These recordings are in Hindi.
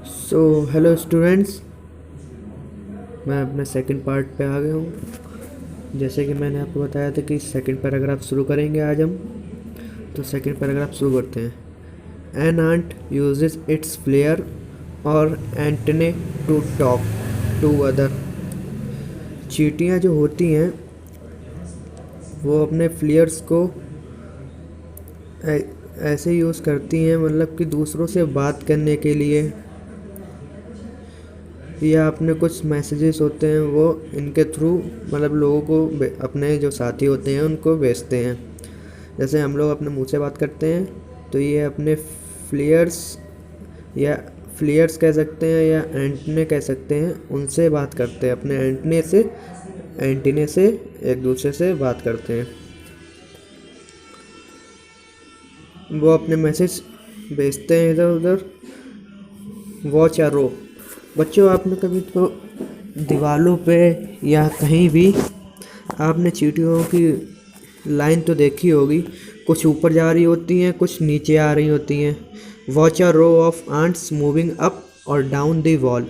सो हेलो स्टूडेंट्स, मैं अपने सेकंड पार्ट पे आ गया हूँ। जैसे कि मैंने आपको बताया था कि सेकंड पैराग्राफ शुरू करेंगे आज हम। तो सेकंड पैराग्राफ शुरू करते हैं। An ant uses its feelers और antennae to talk to other. चींटियाँ जो होती हैं वो अपने फ्लेयर्स को ऐसे यूज़ करती हैं, मतलब कि दूसरों से बात करने के लिए, या अपने कुछ मैसेजेस होते हैं वो इनके थ्रू मतलब लोगों को अपने जो साथी होते हैं उनको भेजते हैं। जैसे हम लोग अपने मुंह से बात करते हैं तो ये अपने फ्लेयर्स या फ्लेयर्स कह सकते हैं या एंटने कह सकते हैं, उनसे बात करते हैं। अपने एंटीने से एक दूसरे से बात करते हैं। वो अपने मैसेज भेजते हैं इधर उधर। वॉच या रो। बच्चों, आपने कभी तो दीवारों पे या कहीं भी आपने चींटियों की लाइन तो देखी होगी। कुछ ऊपर जा रही होती हैं, कुछ नीचे आ रही होती हैं। Watch a row of ants moving up और डाउन द वॉल।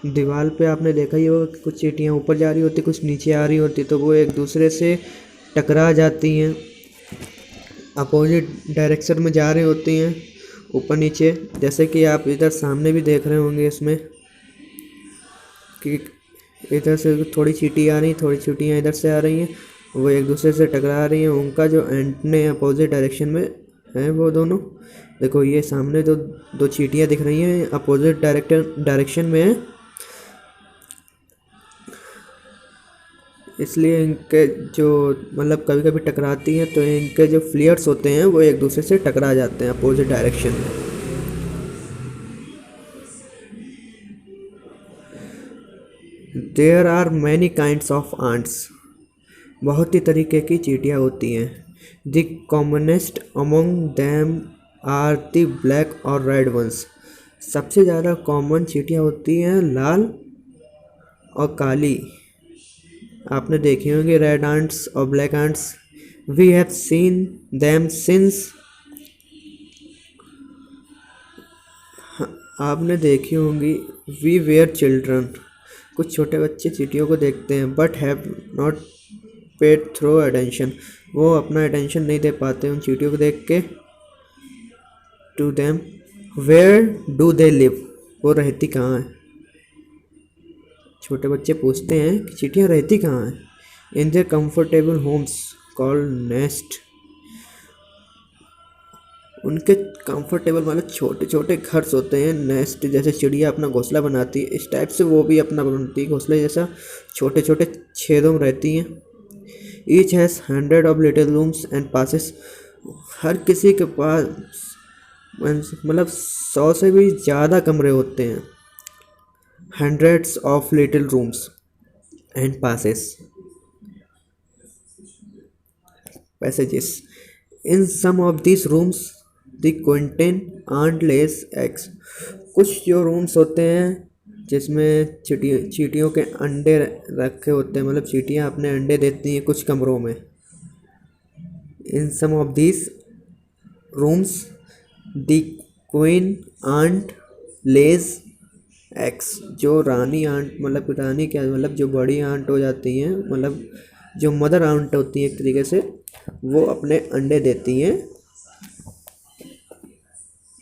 दीवार पे आपने देखा ही होगा कि कुछ चींटियाँ ऊपर जा रही होती, कुछ नीचे आ रही होती, तो वो एक दूसरे से टकरा जाती हैं। अपोजिट डायरेक्शन में जा रही होती हैं, ऊपर नीचे। जैसे कि आप इधर सामने भी देख रहे होंगे इसमें कि इधर से थोड़ी चींटी आ रही, थोड़ी चींटियाँ इधर से आ रही हैं, वो एक दूसरे से टकरा रही हैं। उनका जो एंटने अपोजिट डायरेक्शन में हैं वो दोनों। देखो, ये सामने दो चींटियाँ दिख रही हैं, अपोजिट डायरेक्शन में हैं, इसलिए इनके जो मतलब कभी कभी टकराती हैं तो इनके जो फ्लेयर्स होते हैं वो एक दूसरे से टकरा जाते हैं अपोजिट डायरेक्शन में। There are many kinds of ants. बहुत ही तरीके की चींटियाँ होती हैं। The commonest among them are the black और रेड वंस। सबसे ज़्यादा कॉमन चींटियाँ होती हैं लाल और काली। आपने देखी होंगी रेड आंट्स और black ants. We have seen them since. आपने देखी होंगी वी वेयर चिल्ड्रन। कुछ छोटे बच्चे चींटियों को देखते हैं but have not paid through attention. वो अपना अटेंशन नहीं दे पाते उन चींटियों को देख के। To them where do they live. वो रहती कहाँ है? छोटे बच्चे पूछते हैं कि चींटियाँ रहती कहाँ हैं? In their comfortable homes called nest. उनके कंफर्टेबल मतलब छोटे छोटे घर होते हैं, नेस्ट। जैसे चिड़िया अपना घोंसला बनाती है, इस टाइप से वो भी अपना बनाती है घोंसले जैसा। छोटे छोटे छेदों में रहती हैं। Each has 100 of little rooms and passes. हर किसी के पास मतलब 100 से भी ज़्यादा कमरे होते हैं। Hundreds of little rooms and passes passages. In some of this rooms the queen ant lays eggs. कुछ जो रूम्स होते हैं जिसमें चींटियों के अंडे रखे होते हैं, मतलब चींटियाँ अपने अंडे देती हैं कुछ कमरों में। In some of this rooms the queen ant lays eggs. जो रानी आंट, मतलब रानी क्या, मतलब जो बड़ी आंट हो जाती हैं, मतलब जो मदर आंट होती है एक तरीके से, वो अपने अंडे देती हैं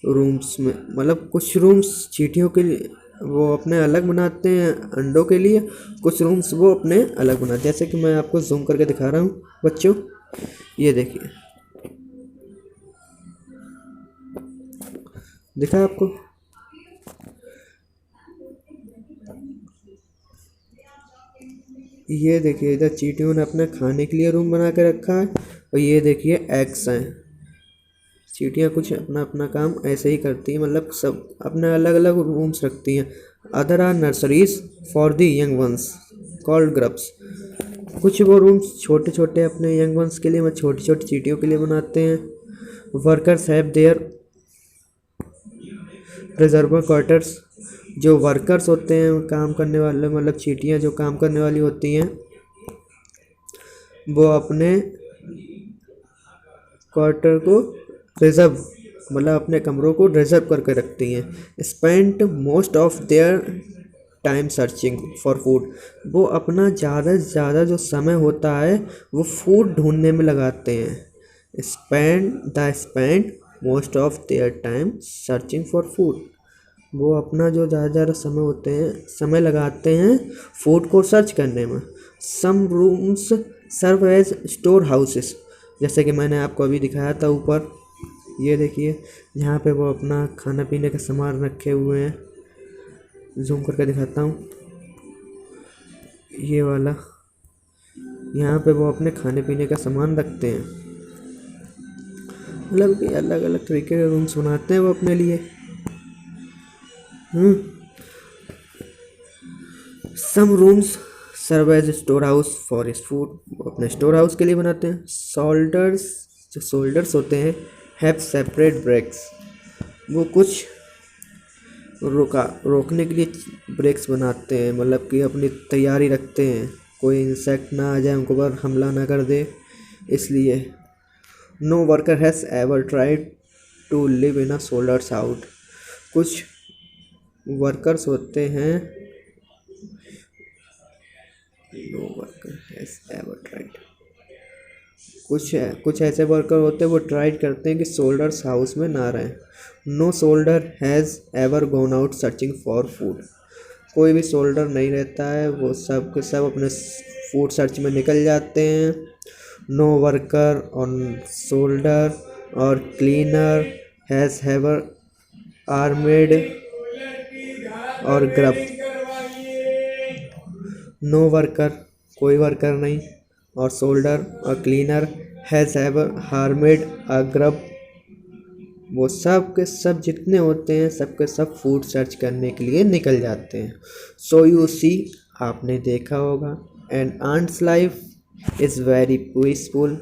रूम्स में। मतलब कुछ रूम्स चींटियों के लिए वो अपने अलग बनाते हैं अंडों के लिए, कुछ रूम्स वो अपने अलग बनाते हैं। जैसे कि मैं आपको जूम करके दिखा रहा हूँ बच्चों, ये देखिए, दिखा आपको? ये देखिए, इधर चींटियों ने अपने खाने के लिए रूम बना के रखा है, और ये देखिए एग्स हैं। चींटियाँ कुछ अपना अपना काम ऐसे ही करती हैं, मतलब सब अपने अलग अलग रूम्स रखती हैं। Other are nurseries for the young ones called grubs. कुछ वो रूम्स छोटे छोटे अपने यंग वंस के लिए, मतलब छोटी छोटी चींटियों के लिए बनाते हैं। Workers have their reservoir quarters. जो वर्कर्स होते हैं, काम करने वाले, मतलब चींटियाँ जो काम करने वाली होती हैं, वो अपने क्वार्टर को रिजर्व मतलब अपने कमरों को रिजर्व करके रखती हैं। Spend most of their time searching for food, वो अपना ज़्यादा से ज़्यादा जो समय होता है वो फूड ढूंढने में लगाते हैं। Spend most of their time searching for food, वो अपना जो ज़्यादा समय लगाते हैं फूड को सर्च करने में। Some rooms serve as store houses, जैसे कि मैंने आपको अभी दिखाया था ऊपर, ये देखिए यहाँ पे वो अपना खाना पीने का सामान रखे हुए हैं। जूम करके दिखाता हूँ, ये वाला, यहाँ पे वो अपने खाने पीने का सामान रखते हैं। मतलब कि अलग अलग तरीके के रूम्स बनाते हैं वो अपने लिए। Some rooms serve as store house for his food, वो अपने स्टोर हाउस के लिए बनाते हैं। जो सोल्डर्स होते हैं हैव सेपरेट ब्रेक्स, वो कुछ रोकने के लिए ब्रेक्स बनाते हैं, मतलब कि अपनी तैयारी रखते हैं, कोई इंसेक्ट ना आ जाए उनको पर हमला ना कर दे इसलिए। No worker has ever tried to live in a soldier's house, कुछ वर्कर्स होते हैं, no worker has ever tried, कुछ ऐसे वर्कर होते हैं वो ट्राई करते हैं कि सोल्डर्स हाउस में ना रहें। No soldier has ever gone out searching for food, कोई भी सोल्डर नहीं रहता है, वो सब के सब अपने फूड सर्च में निकल जाते हैं। No worker on soldier or cleaner has ever harmed or grub, no worker कोई वर्कर नहीं, और soldier or cleaner has ever harmed a grub, वो सब के सब जितने होते हैं सब के सब फूड सर्च करने के लिए निकल जाते हैं। सो यू सी, आपने देखा होगा, and ants life is very peaceful,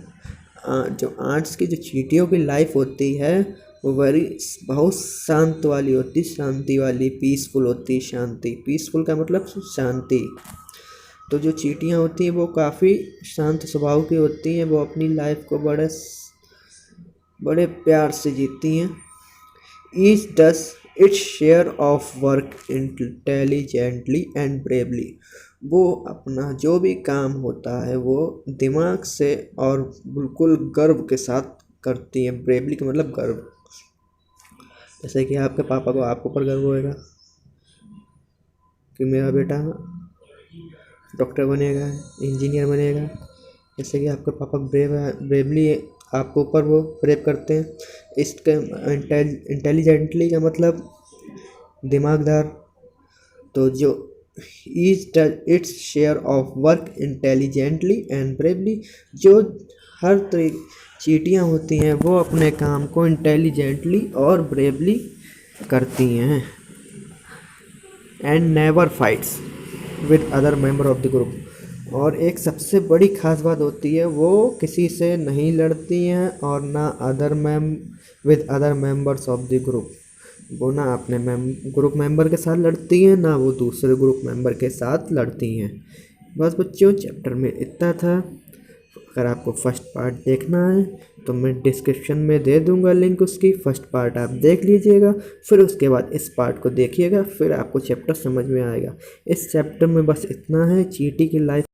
जो आंट्स की जो चींटियों की लाइफ होती है वो बहुत शांत वाली होती, शांति वाली, पीसफुल होती, शांति, पीसफुल का मतलब शांति। तो जो चींटियाँ होती हैं वो काफ़ी शांत स्वभाव की होती हैं, वो अपनी लाइफ को बड़े प्यार से जीती हैं। Each does its share of work intelligently and bravely, वो अपना जो भी काम होता है वो दिमाग से और बिल्कुल गर्व के साथ करती हैं। ब्रेवली का मतलब गर्व, जैसे कि आपके पापा को आपके ऊपर गर्व होएगा कि मेरा बेटा डॉक्टर बनेगा, इंजीनियर बनेगा, जैसे कि आपके पापा ब्रेवली आपके ऊपर वो प्रेप करते हैं। इसका इंटेलिजेंटली का मतलब दिमागदार, तो जो its share of work intelligently and bravely, जो हर तरह चींटियाँ होती हैं वो अपने काम को इंटेलिजेंटली और ब्रेवली करती हैं। And never fights with other member of the group, और एक सबसे बड़ी ख़ास बात होती है वो किसी से नहीं लड़ती हैं और ना with other members of the group, वो ना अपने ग्रुप मेंबर के साथ लड़ती हैं ना वो दूसरे ग्रुप मेंबर के साथ लड़ती हैं। बस बच्चों, चैप्टर में इतना था। अगर आपको फर्स्ट पार्ट देखना है तो मैं डिस्क्रिप्शन में दे दूंगा लिंक उसकी, फर्स्ट पार्ट आप देख लीजिएगा, फिर उसके बाद इस पार्ट को देखिएगा, फिर आपको चैप्टर समझ में आएगा। इस चैप्टर में बस इतना है, चींटी की लाइफ